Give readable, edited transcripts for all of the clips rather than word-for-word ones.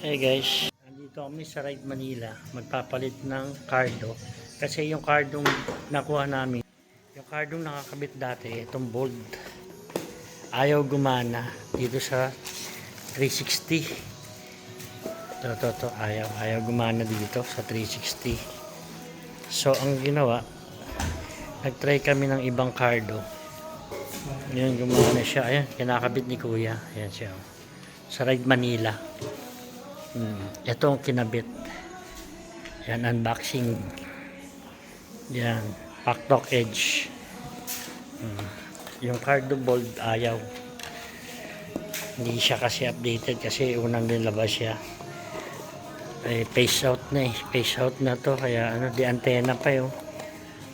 Hey guys, nandito kami sa Ride Manila, magpapalit ng cardo. Kasi yung cardong nakuha namin, yung cardong nakakabit dati, itong bold, ayaw gumana dito sa 360. Ayaw gumana dito sa 360. So ang ginawa, nagtry kami ng ibang cardo. Yun, gumana siya. Ayan, kinakabit ni Kuya. Ayan siya. Sa Ride Manila. Ito ang kinabit. Yan, unboxing. Yan, Paktok Edge. Yung cardo bold ayaw. Hindi siya kasi updated kasi unang nilabas siya. Phase out na eh. Phase out na to kaya di antena pa yun.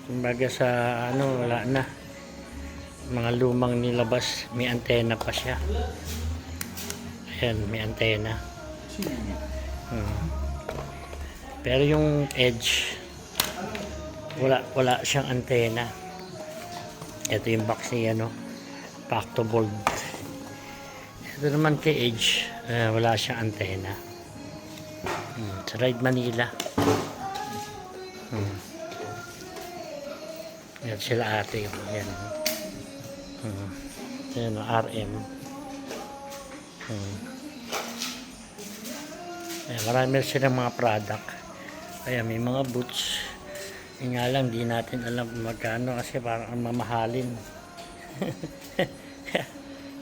Kumbaga sa wala na. Mga lumang nilabas, may antena pa siya. Ayan, may antena. Pero yung edge wala siyang antena. Ito yung box ni Pakto Bold. Ito naman kay edge, wala siyang antena. Sa Ride Manila. Yan sila ate. Yan. Yan RM. Marami silang mga product. Kaya may mga boots. Yung nga lang, di natin alam magkano kasi parang mamahalin.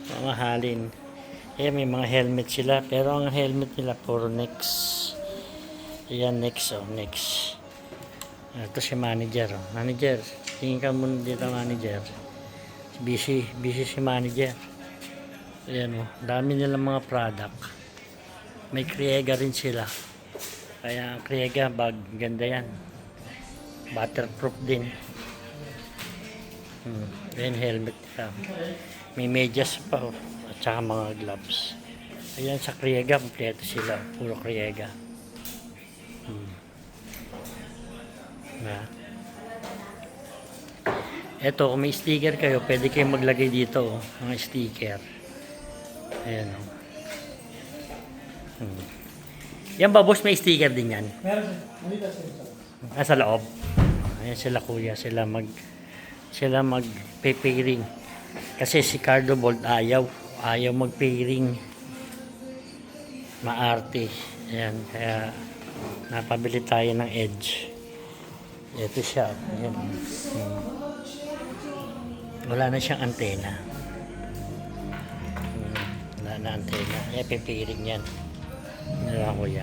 Mamahalin. Kaya may mga helmet sila. Pero ang helmet nila puro Nex. Ayan, Nex. Nex. Ito si manager. Manager, tingin ka muna dito, manager. Busy si manager. Ayan dami nilang mga product. May Kriega rin sila. Kaya ang Kriega bag, ganda yan. Waterproof din. Ayan helmet nila. May medyas pa at saka mga gloves. Ayan sa Kriega, kompleto sila. Puro Kriega. Eto, kung may sticker kayo, pwede kayong maglagay dito mga sticker. Ayan Yan ba boss, may sticker din yan? Meron siya. Sa loob. Ayan sila kuya, sila mag-pairing. Kasi si Cardo Bold ayaw mag-pairing. Maarte. Ayan, kaya napabili tayo ng edge. Ito siya. Ayan. Wala na siyang antena. Wala na antena. Ayan, pairing yan. Nila kuya.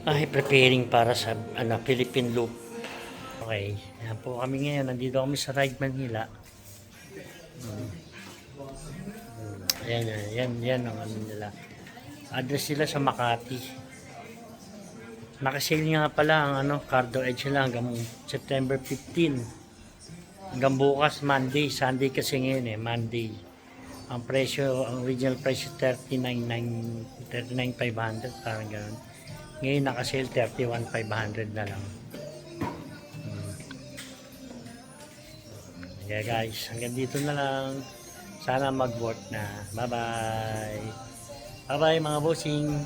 Preparing para sa Philippine Loop. Okay. Yan po kami ngayon. Nandito kami sa Ride Manila. Yan ang nila. Address sila sa Makati. Nakasale nga pala ang Cardo Edge nila hanggang September 15. Hanggang bukas Monday. Sunday kasi ngayon Monday. Ang presyo, ang original price 39,500 parang gano'n. Ngayon nakasale 31,500 na lang. Kaya guys, hanggang dito na lang. Sana mag-work na. Bye bye. Bye bye mga bossing.